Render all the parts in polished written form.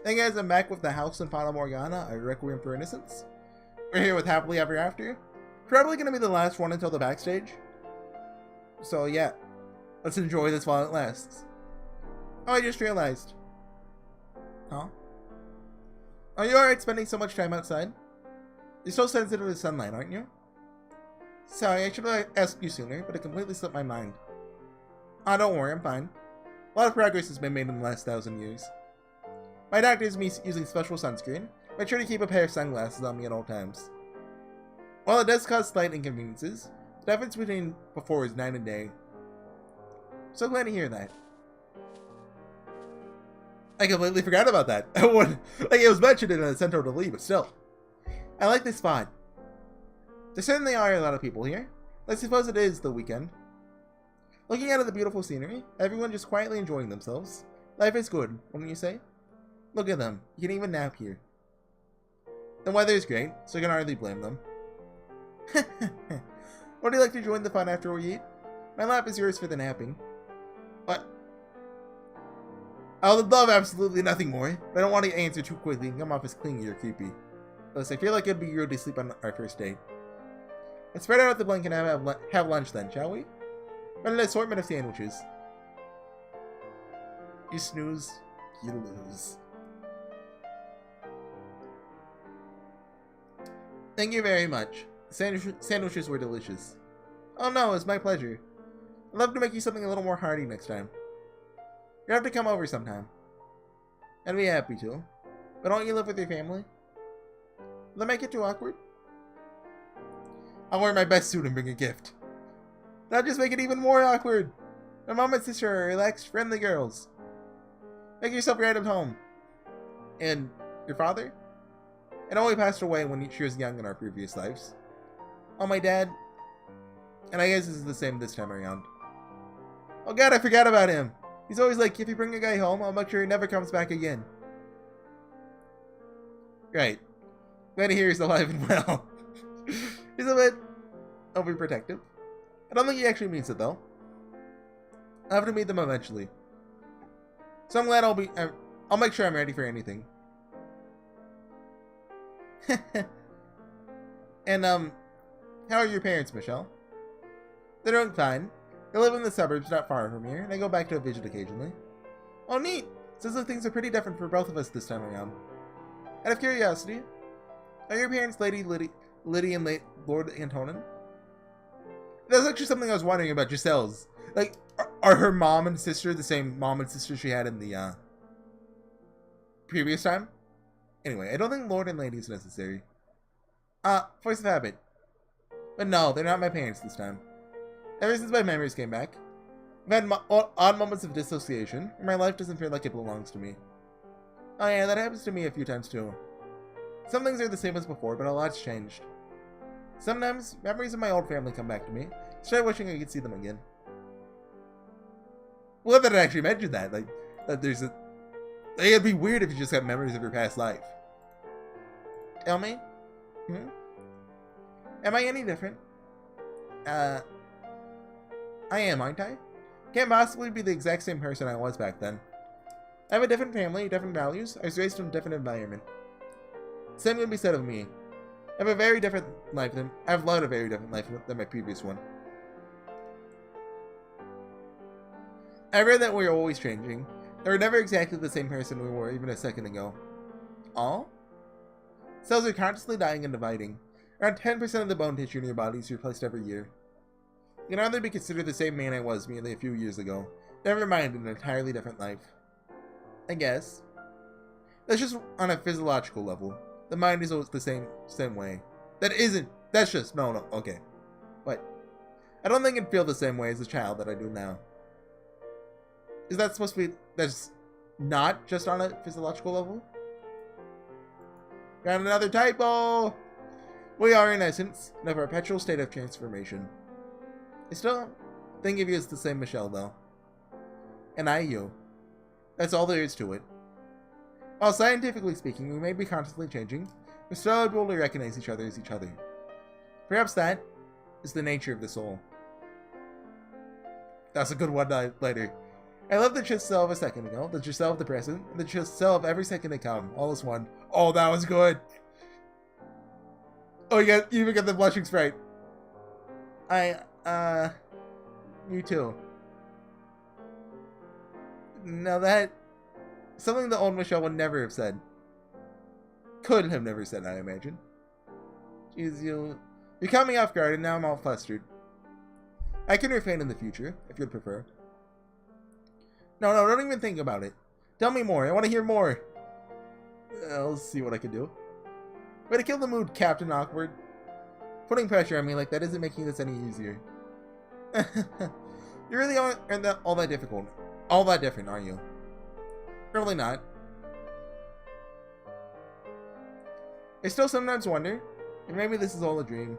Hey guys, I'm back with the house in Fata Morgana, a Requiem for Innocence. We're here with Happily Ever After. Probably going to be the last one until the Backstage. So yeah, let's enjoy this while it lasts. Oh, I just realized. Huh? Are you alright spending so much time outside? You're so sensitive to sunlight, aren't you? Sorry, I should have asked you sooner, but it completely slipped my mind. Ah, don't worry, I'm fine. A lot of progress has been made in the last 1,000 years. My doctor is me using special sunscreen. Make sure to keep a pair of sunglasses on me at all times. While it does cause slight inconveniences, the difference between before is night and day. So glad to hear that. I completely forgot about that. Like it was mentioned in a Cento de Lee, but still. I like this spot. There certainly are a lot of people here. Let's suppose it is the weekend. Looking out at the beautiful scenery, everyone just quietly enjoying themselves. Life is good, wouldn't you say? Look at them. You can even nap here. The weather is great, so I can hardly blame them. Would you like to join the fun after we eat? My lap is yours for the napping. What? I would love absolutely nothing more, but I don't want to answer too quickly and come off as clingy or creepy. Plus, I feel like it'd be rude to sleep on our first date. Let's spread out the blanket and have lunch then, shall we? Run an assortment of sandwiches. You snooze, you lose. Thank you very much. Sandwiches were delicious. Oh no, it's my pleasure. I'd love to make you something a little more hearty next time. You have to come over sometime. I'd be happy to. But don't you live with your family? Will that make it too awkward? I'll wear my best suit and bring a gift. That'll just make it even more awkward. My mom and sister are relaxed, friendly girls. Make yourself right at home. And your father? And only passed away when she was young in our previous lives. Oh, my dad. And I guess this is the same this time around. Oh god, I forgot about him. He's always like, if you bring a guy home, I'll make sure he never comes back again. Right. Glad to hear he's alive and well. He's a bit overprotective. I don't think he actually means it though. I'll have to meet them eventually. So I'm glad I'll make sure I'm ready for anything. And how are your parents, Michelle? They're doing fine. They live in the suburbs not far from here, and I go back to visit occasionally. Oh neat! Sounds like things are pretty different for both of us this time around. Out of curiosity, are your parents Lady and Lord Antonin? That's actually something I was wondering about Giselle's. Like, are her mom and sister the same mom and sister she had in the previous time? Anyway, I don't think Lord and Lady is necessary. Force of habit. But no, they're not my parents this time. Ever since my memories came back, I've had odd moments of dissociation, and my life doesn't feel like it belongs to me. Oh yeah, that happens to me a few times too. Some things are the same as before, but a lot's changed. Sometimes, memories of my old family come back to me, so I wishing I could see them again. Well, that I actually mentioned that, like, that there's a... Like, it'd be weird if you just got memories of your past life. Tell me? Am I any different? I am, aren't I? Can't possibly be the exact same person I was back then. I have a different family, different values. I was raised in a different environment. Same can be said of me. I have a very different life than I've led a very different life than my previous one. I read that we're always changing. That we're never exactly the same person we were even a second ago. All? Cells are constantly dying and dividing. Around 10% of the bone tissue in your body is replaced every year. You can hardly be considered the same man I was merely a few years ago. Never mind an entirely different life. I guess. That's just on a physiological level. The mind is always the same way. That's just, no, okay. What? I don't think I'd feel the same way as a child that I do now. Is that supposed to be, that's not just on a physiological level? Got another typo! We are, in essence, in a perpetual state of transformation. I still think of you as the same Michelle, though. And I you. That's all there is to it. While scientifically speaking, we may be constantly changing, we're still able to recognize each other as each other. Perhaps that is the nature of the soul. That's a good one later. I love the Giselle of a second ago, the Giselle of the present, and the Giselle of every second to come, all as one. Oh, that was good. Oh, you even got the blushing sprite. You too. Now that, something the old Michelle would never have said. Could have never said, I imagine. Jeez, you caught me off guard, and now I'm all flustered. I can refrain in the future, if you'd prefer. No, don't even think about it. Tell me more, I want to hear more. I'll see what I can do. Way to kill the mood, Captain Awkward. Putting pressure on me like that isn't making this any easier. You really aren't all that difficult. All that different, are you? Probably not. I still sometimes wonder if maybe this is all a dream.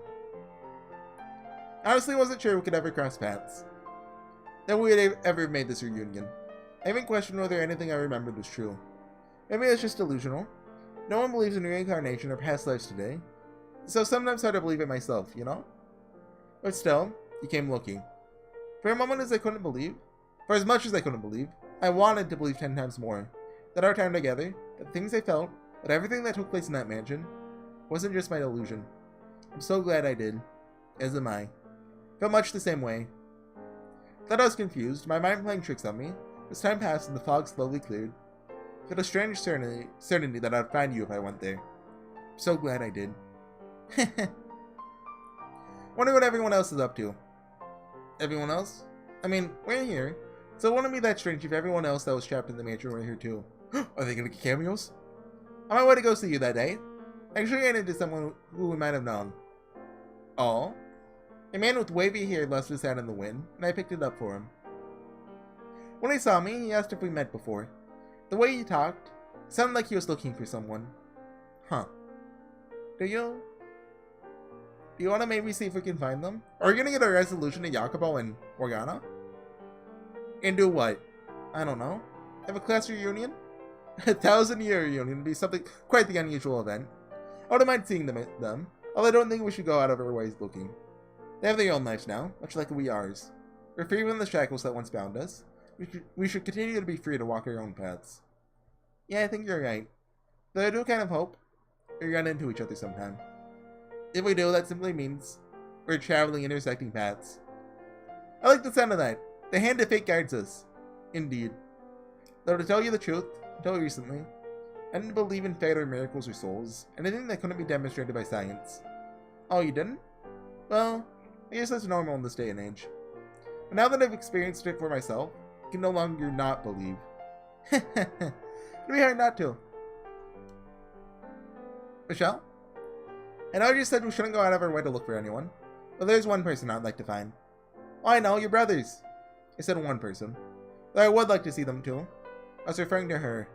I honestly wasn't sure we could ever cross paths. That we would ever made this reunion. I even questioned whether anything I remembered was true. Maybe it's just delusional. No one believes in reincarnation or past lives today. So sometimes hard to believe it myself, you know? But still, you came looking. For a moment as I couldn't believe, for as much as I couldn't believe, I wanted to believe 10 times more. That our time together, that the things I felt, that everything that took place in that mansion, wasn't just my delusion. I'm so glad I did. As am I. Felt much the same way. Thought I was confused, my mind playing tricks on me. As time passed and the fog slowly cleared, felt a strange certainty that I'd find you if I went there. I'm so glad I did. Wonder what everyone else is up to. Everyone else? I mean, we're here, so it wouldn't be that strange if everyone else that was trapped in the mansion were here too. Are they gonna get cameos? On my way to go see you that day, I actually ran into someone who we might have known. Oh? A man with wavy hair left his hand in the wind, and I picked it up for him. When he saw me, he asked if we met before. The way he talked sounded like he was looking for someone. Huh. Do you want to maybe see if we can find them? Are we gonna get a resolution to Jacopo and Morgana? And do what? I don't know. Have a class reunion? A 1,000-year reunion would be something quite the unusual event. I wouldn't mind seeing them, although I don't think we should go out of our ways looking. They have their own lives now, much like we ours. We're free from the shackles that once bound us. We should continue to be free to walk our own paths. Yeah, I think you're right. Though I do kind of hope we run into each other sometime. If we do, that simply means we're traveling intersecting paths. I like the sound of that. The hand of fate guides us. Indeed. Though to tell you the truth, until recently, I didn't believe in fate or miracles or souls, anything that couldn't be demonstrated by science. Oh, you didn't? Well, I guess that's normal in this day and age. But now that I've experienced it for myself, I can no longer not believe. It'd be hard not to. Michelle? I know I just said we shouldn't go out of our way to look for anyone, but there's one person I'd like to find. Oh, I know, your brothers. I said one person. Though I would like to see them too. I was referring to her.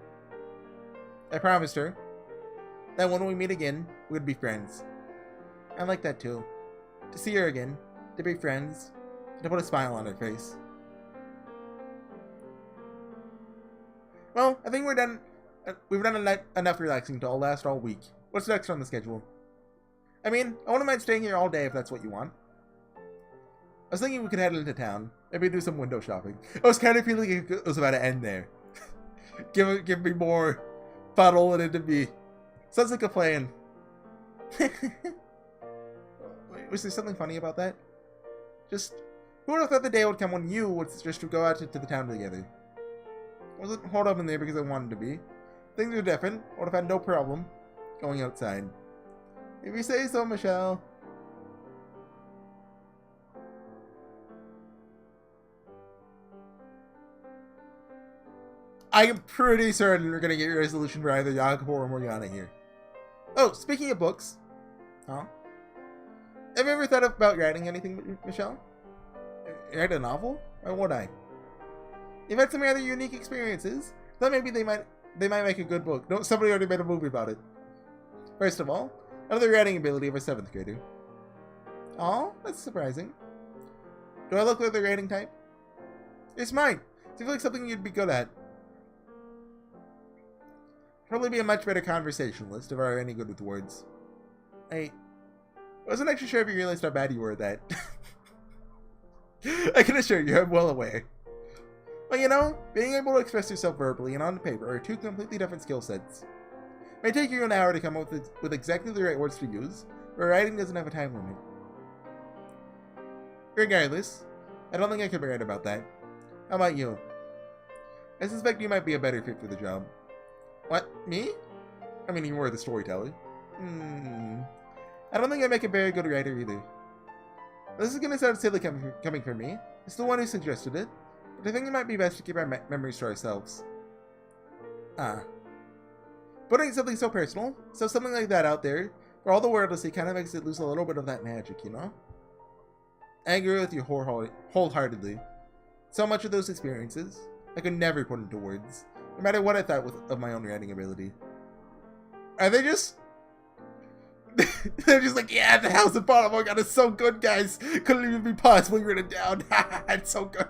I promised her that when we meet again, we would be friends. I like that too. To see her again, to be friends, and to put a smile on her face. Well, I think we're done. We've done enough relaxing to last all week. What's next on the schedule? I mean, I wouldn't mind staying here all day if that's what you want. I was thinking we could head into town. Maybe do some window shopping. I was kind of feeling it was about to end there. Give me more fuddle and into me. Sounds like a plan. Was there something funny about that? Just, who would have thought the day would come when you would just to go out to the town together? I wasn't holed up in there because I wanted to be. Things are different. I would have had no problem going outside. If you say so, Michelle. I am pretty certain we're gonna get your resolution for either Jacopo or Morgana here. Oh, speaking of books. Huh? Have you ever thought about writing anything, Michelle? Write a novel? Or would I? You've had some rather unique experiences. Thought maybe they might make a good book. No, somebody already made a movie about it. First of all, I have the writing ability of a 7th grader. Oh, that's surprising. Do I look like the writing type? You're smart. Seems like something you'd be good at. Probably be a much better conversationalist if I were any good with words. I wasn't actually sure if you realized how bad you were at that. I can assure you, I'm well aware. But you know, being able to express yourself verbally and on paper are two completely different skill sets. It may take you an hour to come up with exactly the right words to use, but writing doesn't have a time limit. Regardless, I don't think I could be right about that. How about you? I suspect you might be a better fit for the job. What? Me? I mean, you were the storyteller. I don't think I make a very good writer either. This is gonna sound silly coming from me. It's the one who suggested it, but I think it might be best to keep our memories to ourselves. Putting something so personal, so something like that out there, for all the world to see kind of makes it lose a little bit of that magic, you know? I agree with you wholeheartedly. So much of those experiences, I could never put into words, no matter what I thought of my own writing ability. Are they just... They're just like, yeah, the House of Fata Morgana is so good, guys. Couldn't even be possibly written down. It's so good.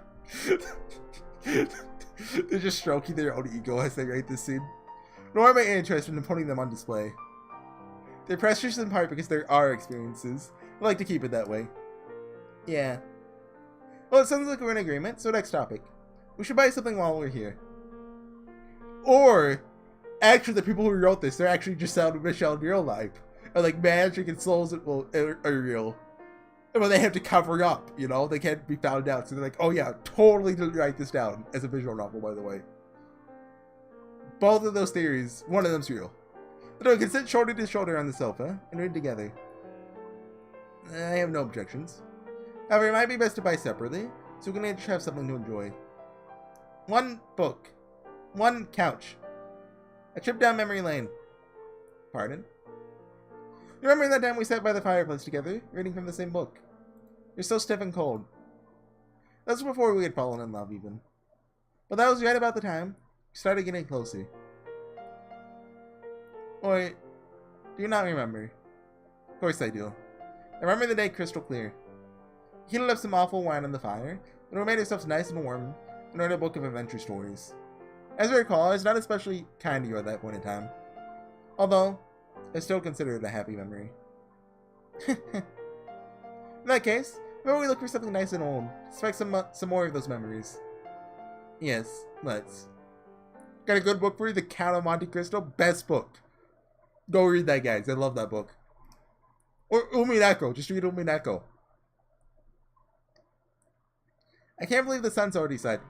They're just stroking their own ego as they write this scene. Nor am I interested in putting them on display. They're precious in part because they're our experiences. I like to keep it that way. Yeah. Well, it sounds like we're in agreement, so next topic. We should buy something while we're here. Or, actually, the people who wrote this, they're actually just Giselle and Michelle in real life. Or like magic and souls that are real. Well, they have to cover up, you know? They can't be found out. So they're like, oh yeah, totally didn't write this down as a visual novel, by the way. Both of those theories, one of them's real. But no, we can sit shoulder to shoulder on the sofa and read together. I have no objections. However, it might be best to buy separately, so we can each have something to enjoy. One book. One couch. A trip down memory lane. Pardon? You remember that time we sat by the fireplace together, reading from the same book? You're so stiff and cold. That was before we had fallen in love, even. But that was right about the time we started getting closer. Or, do you not remember? Of course I do. I remember the day crystal clear. We heated up some awful wine on the fire, and we made ourselves nice and warm, and read a book of adventure stories. As I recall, I was not especially kind to you at that point in time. Although, I still consider it a happy memory. In that case, maybe we look for something nice and old. Expect some more of those memories. Yes, let's. Got a good book for you, The Count of Monte Cristo. Best book. Go read that, guys. I love that book. Or Umineko. Just read Umineko. I can't believe the sun's already set.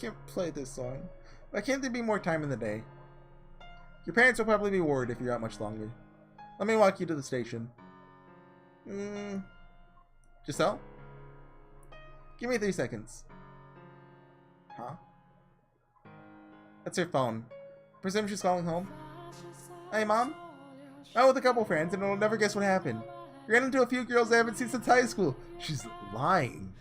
Can't play this song. Why can't there be more time in the day? Your parents will probably be worried if you're out much longer. Let me walk you to the station. Giselle? Give me 3 seconds. Huh? That's her phone. Presume she's calling home. Hey, Mom? I'm with a couple friends and I'll never guess what happened. Ran into a few girls I haven't seen since high school. She's lying.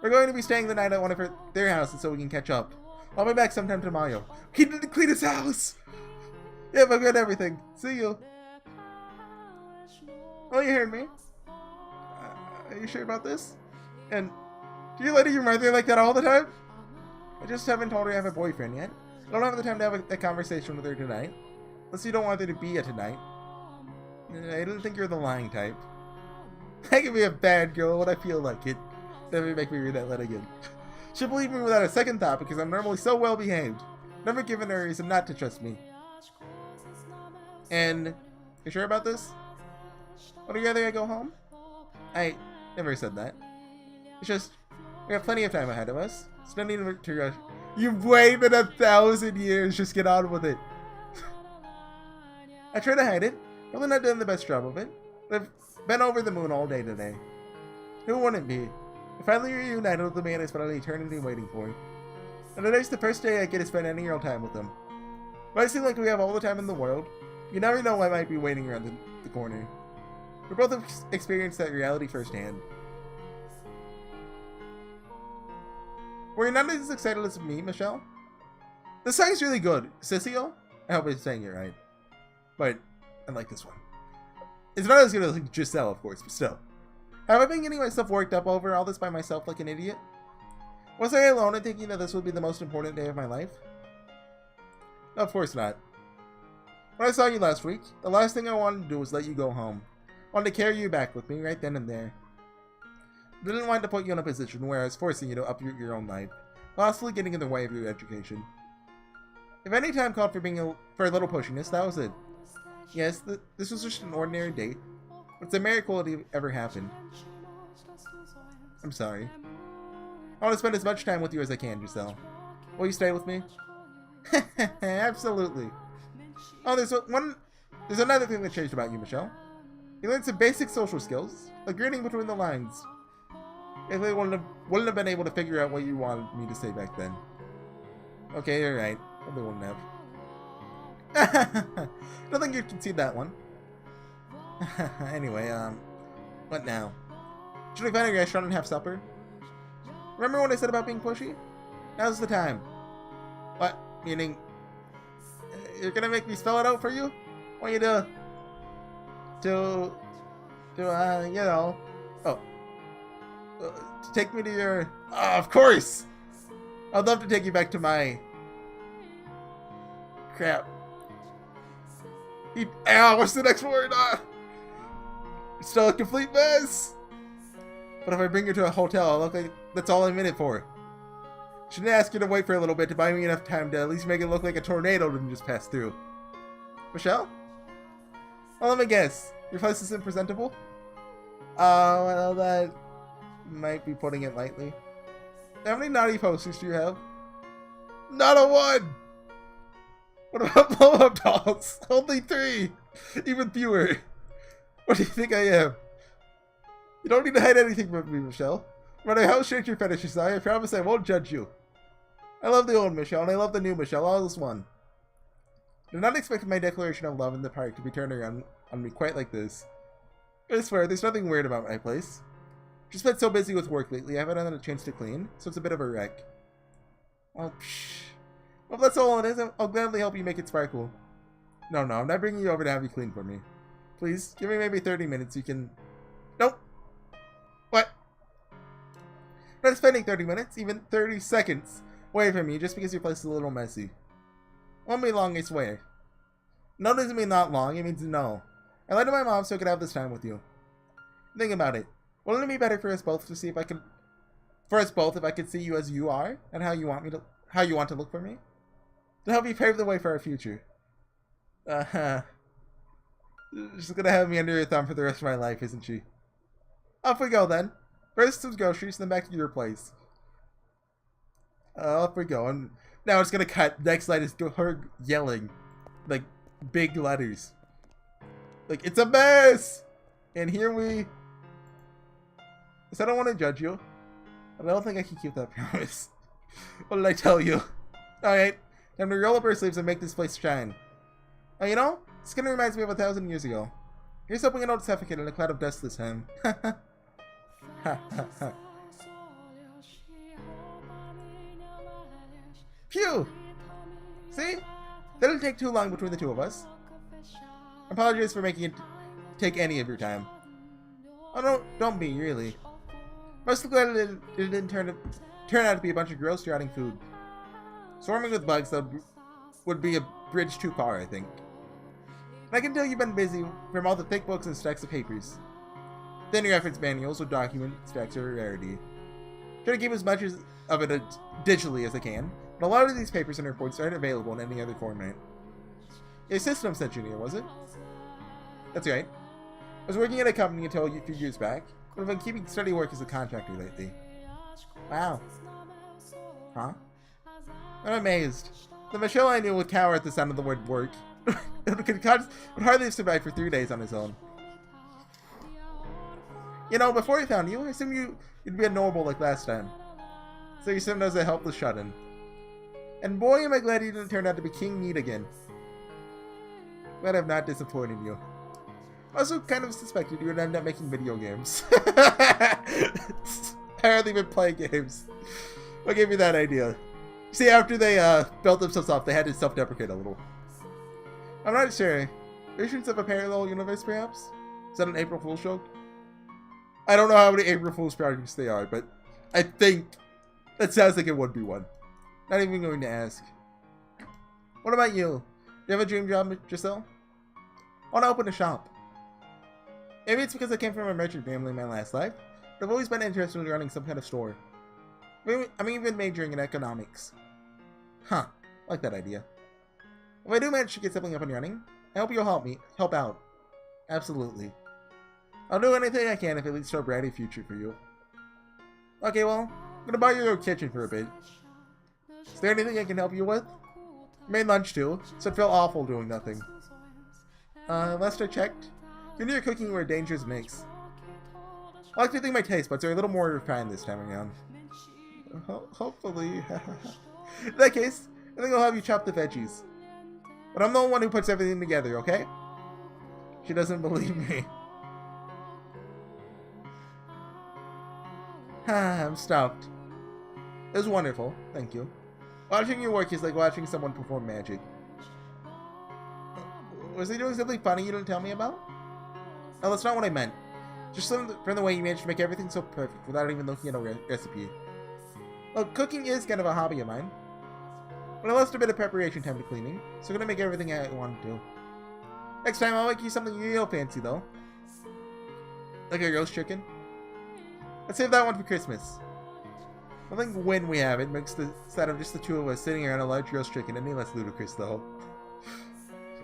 We're going to be staying the night at one of their houses so we can catch up. I'll be back sometime tomorrow. He didn't clean his house! Yep, I've got everything. See you. Oh, you heard me? Are you sure about this? And do you let your mother like that all the time? I just haven't told her I have a boyfriend yet. I don't have the time to have a conversation with her tonight. Unless you don't want there to be a tonight. I didn't think you're the lying type. I can be a bad girl when I feel like it. Never make me read that letter again. She'll believe me without a second thought because I'm normally so well behaved. Never given her a reason not to trust me. And, you sure about this? Would you rather I go home? I never said that. It's just, we have plenty of time ahead of us. It's no need to rush. You've waited 1,000 years, just get on with it. I try to hide it. Probably not doing the best job of it. But I've been over the moon all day today. Who wouldn't be? I finally reunited with the man I spent an eternity waiting for. And today's the first day I get to spend any real time with him. It might seem like we have all the time in the world. You never know what might be waiting around the corner. We both have experienced that reality firsthand. Were you not as excited as me, Michelle? This song's really good. Sissio? I hope I'm saying it right. But I like this one. It's not as good as Giselle, of course, but still. Have I been getting myself worked up over all this by myself like an idiot? Was I alone in thinking that this would be the most important day of my life? No, of course not. When I saw you last week, the last thing I wanted to do was let you go home. I wanted to carry you back with me right then and there. didn't want to put you in a position where I was forcing you to uproot your own life, possibly getting in the way of your education. If any time called for a little pushiness, that was it. Yes, this was just an ordinary date. It's the miracle it ever happened. I'm sorry. I want to spend as much time with you as I can, Giselle. Will you stay with me? Absolutely. Oh, there's another thing that changed about you, Michelle. You learned some basic social skills, like reading between the lines. If they wouldn't have been able to figure out what you wanted me to say back then. Okay, you're right. They wouldn't have. Don't think you'd concede that one. Anyway, what now? Should we find a restaurant and have supper? Remember what I said about being pushy? Now's the time. What? Meaning, you're gonna make me spell it out for you? I want you to you know, to take me to your, of course! I'd love to take you back to my, crap. What's the next word? It's still a complete mess! But if I bring you to a hotel, I'll look like that's all I'm in it for. Shouldn't I ask you to wait for a little bit to buy me enough time to at least make it look like a tornado didn't just pass through? Michelle? Well, let me guess. Your place isn't presentable? Well, that might be putting it lightly. How many naughty posters do you have? Not a one! What about blow-up dolls? Only 3! Even fewer. What do you think I am? You don't need to hide anything from me, Michelle. No matter how strange your fetishes are, I promise I won't judge you. I love the old Michelle, and I love the new Michelle, all as one. I did not expect my declaration of love in the park to be turned around on me quite like this. I swear, there's nothing weird about my place. Just been so busy with work lately, I haven't had a chance to clean, so it's a bit of a wreck. Oh, psh. Well, if that's all it is, I'll gladly help you make it sparkle. No, I'm not bringing you over to have you clean for me. Please, give me maybe 30 minutes, you can... Nope! What? I'm not spending 30 minutes, even 30 seconds away from me just because your place is a little messy. Won't be long, I swear. No doesn't mean not long, it means no. I lied to my mom so I could have this time with you. Think about it. Wouldn't it be better for us both to see if I could... For us both, if I could see you as you are, and how you want to look for me? To help you pave the way for our future. She's gonna have me under her thumb for the rest of my life, isn't she? Off we go then. First some groceries, then back to your place. Off we go. And now it's gonna cut. Next line is her yelling. Like, big letters. Like, it's a mess! And here we... I don't want to judge you. But I don't think I can keep that promise. What did I tell you? Alright. Time to roll up our sleeves and make this place shine. Oh, you know? This kind of reminds me of 1,000 years ago. Here's hoping I don't suffocate in a cloud of dust this time. Phew! See? Didn't take too long between the two of us. Apologies for making it take any of your time. Oh, don't be, really. Mostly glad it didn't turn out to be a bunch of gross rotting food. Swarming with bugs, that would be a bridge too far, I think. And I can tell you've been busy from all the thick books and stacks of papers. Then your reference manuals with document stacks are a rarity. Try to keep as much of it digitally as I can, but a lot of these papers and reports aren't available in any other format. Your system sent you here, was it? That's right. I was working at a company until a few years back, but I've been keeping steady work as a contractor lately. Wow. Huh? I'm amazed. The Michelle I knew would cower at the sound of the word work. would hardly have survived for 3 days on his own. You know, before I found you, I assumed you'd be a normal like last time. So you assumed I was a helpless shut-in. And boy, am I glad you didn't turn out to be King Meat again. Glad I've not disappointed you. I also kind of suspected you would end up making video games. I hardly even play games. What gave me that idea? See, after they built themselves up, they had to self-deprecate a little. I'm not sure. Visions of a parallel universe, perhaps? Is that an April Fool's joke? I don't know how many April Fool's projects they are, but I think that sounds like it would be one. Not even going to ask. What about you? Do you have a dream job, Giselle? I want to open a shop. Maybe it's because I came from a merchant family in my last life, but I've always been interested in running some kind of store. I'm even majoring in economics. Huh, I like that idea. If I do manage to get something up and running, I hope you'll help out. Absolutely. I'll do anything I can if it leads to a brighter future for you. Okay, well, I'm gonna buy you a kitchen for a bit. Is there anything I can help you with? I made lunch too, so it felt awful doing nothing. Last I checked, you're near cooking where dangerous mix. I like to think my taste buds are a little more refined this time around. Hopefully. In that case, I think I'll have you chop the veggies. But I'm the one who puts everything together, okay? She doesn't believe me. I'm stuffed. It was wonderful, thank you. Watching your work is like watching someone perform magic. Was he doing something funny you didn't tell me about? Oh, that's not what I meant. Just from the way you managed to make everything so perfect without even looking at a recipe. Well, cooking is kind of a hobby of mine. But I lost a bit of preparation time to cleaning, so I'm gonna make everything I want to. Next time I'll make you something real fancy though. Like a roast chicken. Let's save that one for Christmas. I think when we have it makes the set of just the two of us sitting around a large roast chicken any less ludicrous though.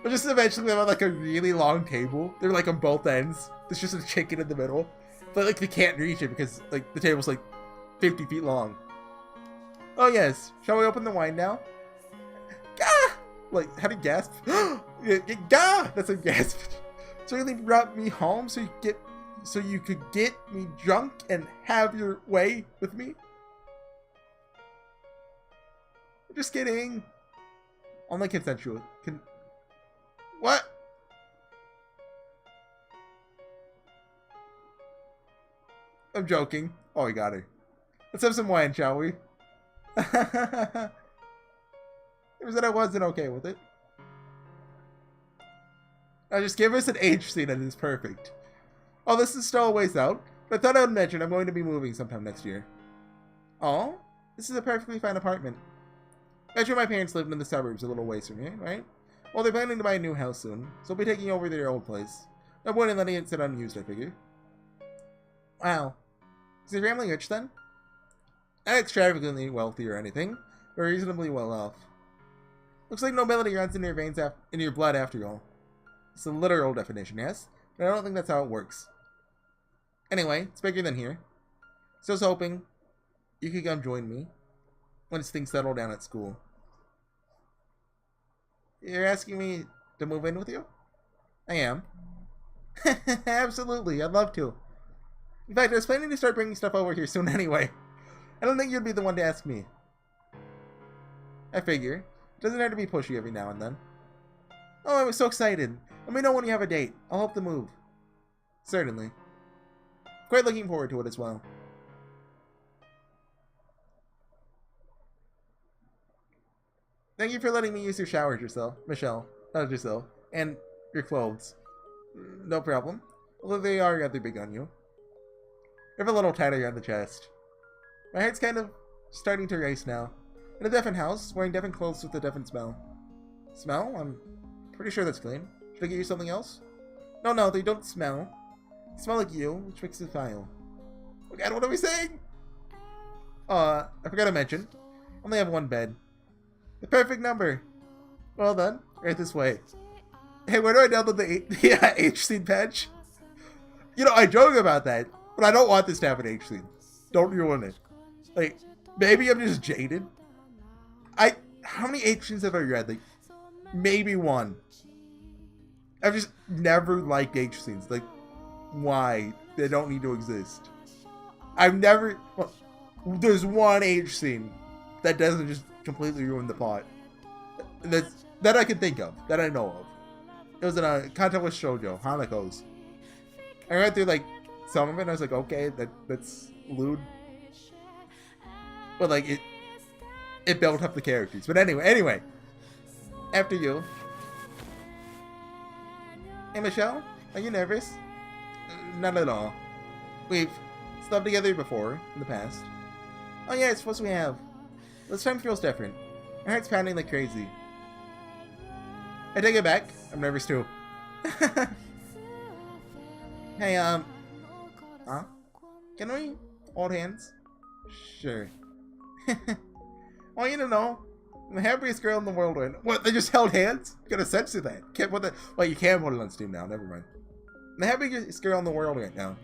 But just eventually have like a really long table. They're like on both ends. There's just a chicken in the middle. But like they can't reach it because like the table's like 50 feet long. Oh yes, shall we open the wine now? Gah! Like, how do you gasp? Gah! That's a gasp. So you really brought me home so you could get me drunk and have your way with me? I'm just kidding. Only consensual. What? I'm joking. Oh, I got her. Let's have some wine, shall we? It was that I wasn't okay with it. Now just give us an H scene and it's perfect. Oh, this is still a ways out, but I thought I would mention I'm going to be moving sometime next year. Oh, this is a perfectly fine apartment. I'm sure my parents lived in the suburbs a little ways from here, right? Well, they're planning to buy a new house soon, so I'll be taking over their old place. I wouldn't letting it sit unused, I figure. Wow. Is your family rich then? Not extravagantly wealthy or anything, but reasonably well off. Looks like nobility runs in your veins in your blood after all. It's a literal definition, yes? But I don't think that's how it works. Anyway, it's bigger than here. So I was hoping you could come join me once things settle down at school. You're asking me to move in with you? I am. Absolutely, I'd love to. In fact, I was planning to start bringing stuff over here soon anyway. I don't think you'd be the one to ask me. I figure. It doesn't have to be pushy every now and then. Oh, I was so excited. Let me know when you have a date. I'll help the move. Certainly. Quite looking forward to it as well. Thank you for letting me use your showers, Michelle, and your clothes. No problem. Although they are rather big on you. You have a little tighter around the chest. My heart's kind of starting to race now. In a different house, wearing different clothes with a different smell. Smell? I'm pretty sure that's clean. Should I get you something else? No, they don't smell. They smell like you, which makes it vile. Oh god, what are we saying? I forgot to mention. I only have one bed. The perfect number. Well done. Right this way. Hey, where do I download the H scene patch? You know, I joke about that, but I don't want this to have an H scene. Don't ruin it. Like, maybe I'm just jaded. How many H scenes have I read? Like, maybe one. I've just never liked H scenes. Like, why? They don't need to exist. I've never... Well, there's one H scene that doesn't just completely ruin the plot. That I can think of. That I know of. It was in a Kanto with Shoujo, Hanako's. I read through, like, some of it and I was like, okay, that's lewd. But, like, it built up the characters. But anyway. After you. Hey, Michelle? Are you nervous? Not at all. We've slept together before, in the past. Oh yeah, it's supposed we have. This time feels different. My heart's pounding like crazy. I take it back. I'm nervous too. Hey, huh? Can we hold hands? Sure. I want you to know, I'm the happiest girl in the world right now. What, they just held hands? Gotta censor that. Can't put that. Well, you can put it on Steam now, never mind. I'm the happiest girl in the world right now.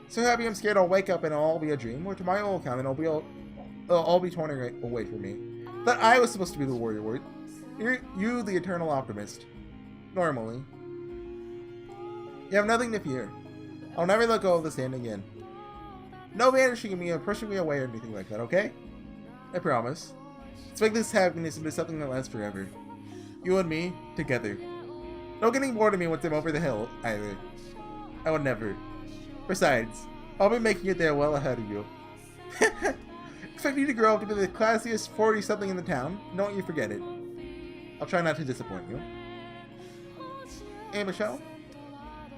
So happy I'm scared I'll wake up and it'll all be a dream, or to my old account, it'll all be torn away from me. But I was supposed to be the warrior word. You, the eternal optimist. Normally. You have nothing to fear. I'll never let go of this hand again. No vanishing me or pushing me away or anything like that, okay? I promise. Let's make this happiness into something that lasts forever. You and me, together. No getting bored of me once I'm over the hill, either. I would never. Besides, I'll be making it there well ahead of you. Expect you to grow up to be the classiest 40-something in the town. Don't you forget it. I'll try not to disappoint you. Hey, Michelle.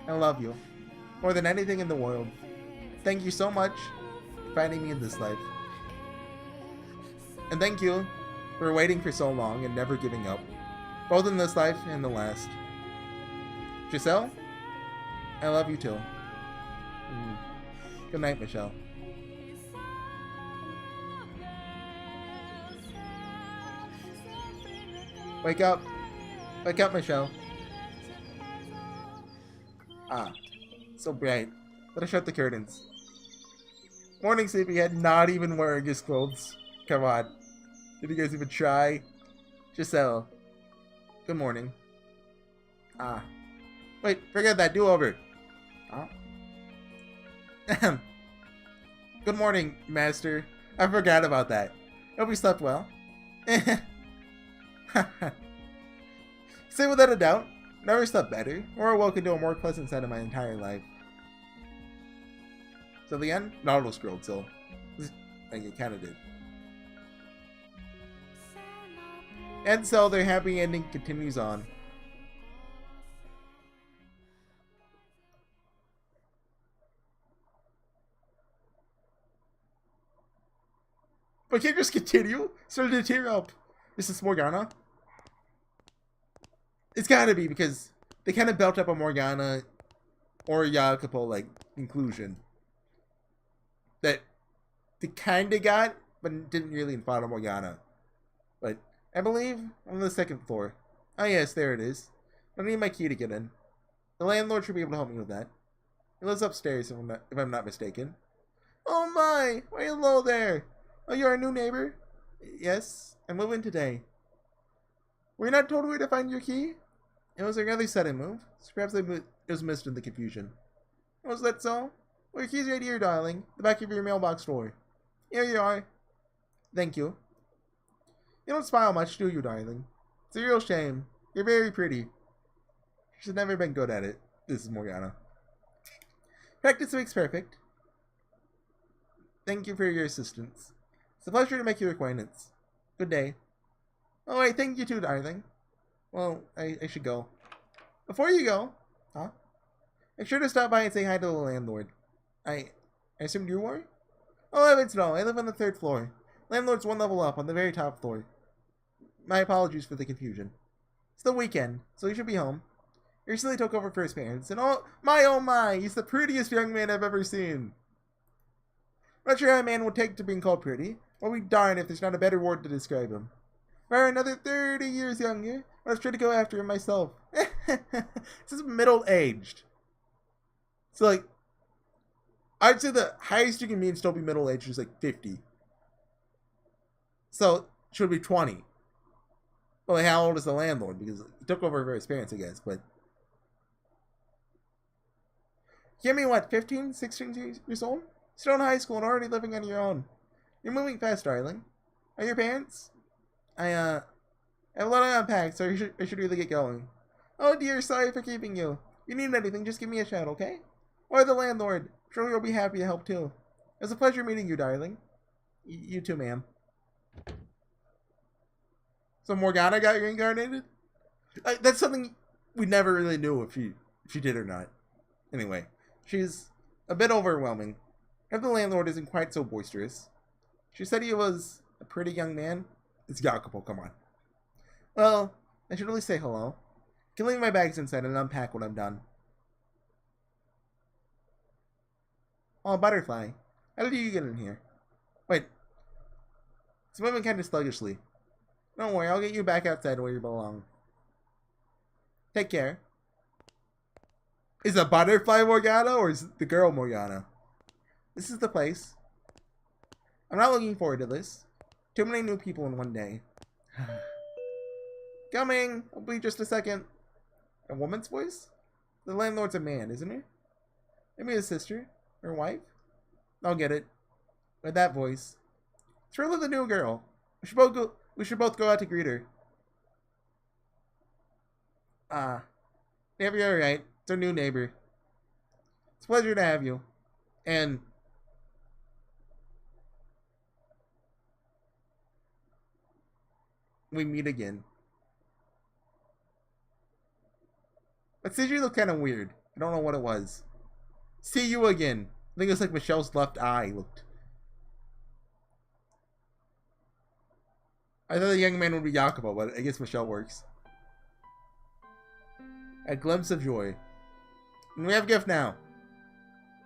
I love you. More than anything in the world. Thank you so much for finding me in this life. And thank you for waiting for so long and never giving up. Both in this life and the last. Giselle, I love you too. Good night, Michelle. Wake up. Wake up, Michelle. Ah, so bright. Let us shut the curtains. Morning, sleepyhead, not even wearing his clothes. Come on. Did you guys even try? Giselle. Good morning. Ah. Wait, forget that. Do over. Ah. Good morning, Master. I forgot about that. Hope you slept well. Say without a doubt, never slept better, or awoke into a more pleasant side of my entire life. So the end? No, it was scrolled, so like it kinda did. And so their happy ending continues on. But can't you just continue? Started to tear up. This is Morgana. It's gotta be because they kind of built up a Morgana or Jacopo like inclusion that they kind of got, but didn't really in Fata Morgana. But I believe on the second floor. Oh yes, there it is. I need my key to get in. The landlord should be able to help me with that. He lives upstairs, if I'm not mistaken. Oh my! Why hello there! Oh, you're our new neighbor? Yes, I'm moving today. Were you not told where to find your key? It was a rather sudden move, so perhaps it was missed in the confusion. Was that so? Well, your key's right here, darling. The back of your mailbox door. Here you are. Thank you. You don't smile much, do you, darling? It's a real shame. You're very pretty. She's never been good at it. This is Morgana. Practice makes perfect. Thank you for your assistance. It's a pleasure to make your acquaintance. Good day. Oh, wait, thank you too, darling. Well, I should go. Before you go, huh? Make sure to stop by and say hi to the landlord. I assumed you were? Oh, heavens no, I live on the 3rd floor. Landlord's one level up on the very top floor. My apologies for the confusion. It's the weekend, so you should be home. He recently took over for his parents, and oh my, he's the prettiest young man I've ever seen. I'm not sure how a man would take to being called pretty. Well, we darn if there's not a better word to describe him. For another 30 years younger, I was trying to go after him myself. This is middle-aged. So, like, I'd say the highest you can be and still be middle-aged is, like, 50. So, it should be 20. Well, like, how old is the landlord? Because he took over for his parents, I guess, but... You mean, what, 15, 16 years old? Still in high school and already living on your own. You're moving fast, darling. Are your parents? I have a lot to unpack, so I should really get going. Oh dear, sorry for keeping you. If you need anything, just give me a shout, okay? Or the landlord. I'm sure you'll be happy to help too. It was a pleasure meeting you, darling. You too, ma'am. So Morgana got reincarnated? That's something we never really knew if she did or not. Anyway, she's a bit overwhelming. If the landlord isn't quite so boisterous. She said he was a pretty young man. It's Jacopo, come on. Well, I should really say hello. I can leave my bags inside and unpack when I'm done. Oh, butterfly. How did you get in here? Wait. It's moving kind of sluggishly. Don't worry, I'll get you back outside where you belong. Take care. Is it Butterfly Morgana or is it the girl Morgana? This is the place. I'm not looking forward to this. Too many new people in one day. Coming! I'll be just a second. A woman's voice? The landlord's a man, isn't he? Maybe his sister? Or wife? I'll get it. With that voice. It's really the new girl. We should both go out to greet her. Maybe you're right. It's our new neighbor. It's a pleasure to have you. And we meet again. That CG looked kind of weird. I don't know what it was. See you again. I think it was like Michelle's left eye looked. I thought the young man would be Jacopo, but I guess Michelle works. A glimpse of joy. And we have a gift now.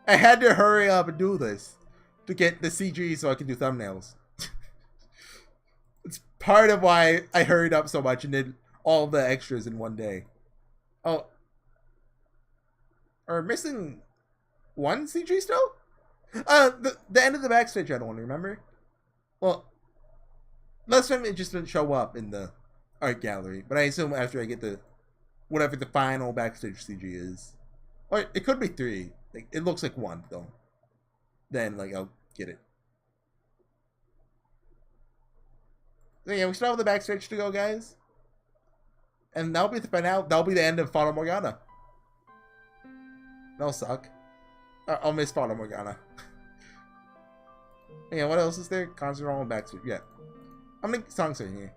I had to hurry up and do this to get the CG so I can do thumbnails. It's part of why I hurried up so much and did all the extras in one day. Oh. Are we missing one CG still? The end of the Backstage I don't remember. Well, last time it just didn't show up in the art gallery, but I assume after I get the whatever the final Backstage CG is. Or it could be 3. Like, it looks like 1 though. Then like I'll get it. So yeah, we still have the Backstage to go, guys. And that'll be the finale. That'll be the end of Fata Morgana. That'll suck. I'll miss Fata Morgana. Yeah, what else is there? Concert on Backstage. Yeah. How many songs are here?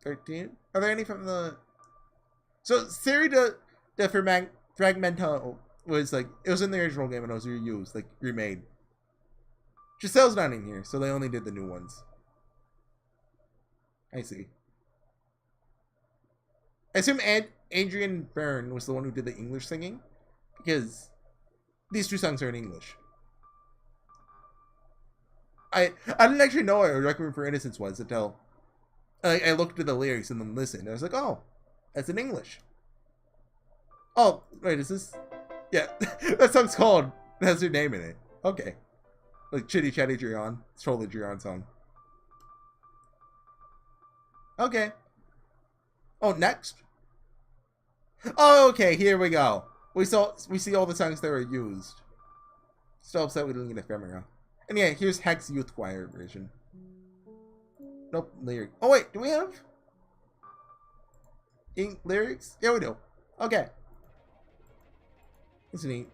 13? Are there any from the... So, Siri de Fragmento was like... It was in the original game and it was reused. Like, remade. Giselle's not in here, so they only did the new ones. I see. I assume Adrian Byrne was the one who did the English singing. Because these 2 songs are in English. I didn't actually know what Requiem for Innocence was until I looked at the lyrics and then listened. I was like, oh, that's in English. Oh, wait, is this? Yeah, that song's called, it has your name in it. Okay. Like Chitty Chatty Drion. It's totally Drion song. Okay. Oh, next? Oh, okay, here we go. We see all the songs that were used. Still upset we didn't get Ephemera. And yeah, here's Hex Youth Choir version. Nope, lyric. Oh wait, do we have lyrics? Yeah, we do. Okay. That's neat.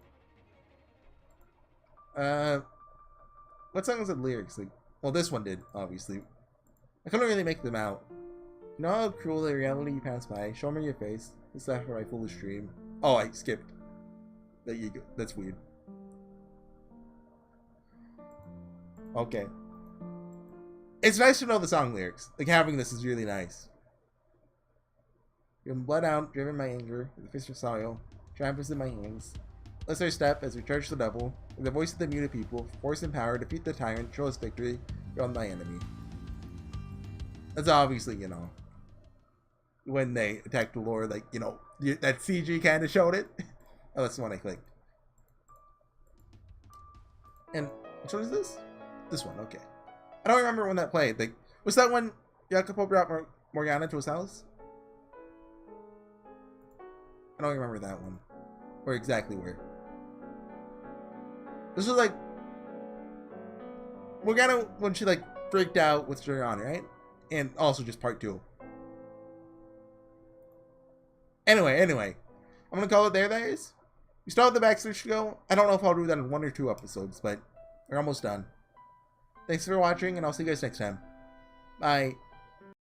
What song was the lyrics? Like, well, this one did, obviously. I couldn't really make them out. You know how cruel the reality you pass by? Show me your face. It's after my foolish dream. Oh, I skipped. There you go. That's weird. Okay. It's nice to know the song lyrics. Like, having this is really nice. You're bled out, driven by anger, with the fist of sorrow, triumph in my hands. Let's our step as we charge the devil, with the voice of the muted people, force and power, defeat the tyrant, show us victory, beyond thy enemy. That's obviously, you know, when they attacked the Lord, like, you know, that CG kind of showed it. Oh, that's the one I clicked. And which one is this? This one, okay. I don't remember when that played. Like, was that when Jacopo brought Morgana to his house? I don't remember that one. Or exactly where. This was like Morgana when she like freaked out with Giuliani, right? And also just part 2. Anyway, I'm gonna call it there, guys. We still have the Backstage to go. I don't know if I'll do that in 1 or 2 episodes, but we're almost done. Thanks for watching, and I'll see you guys next time. Bye.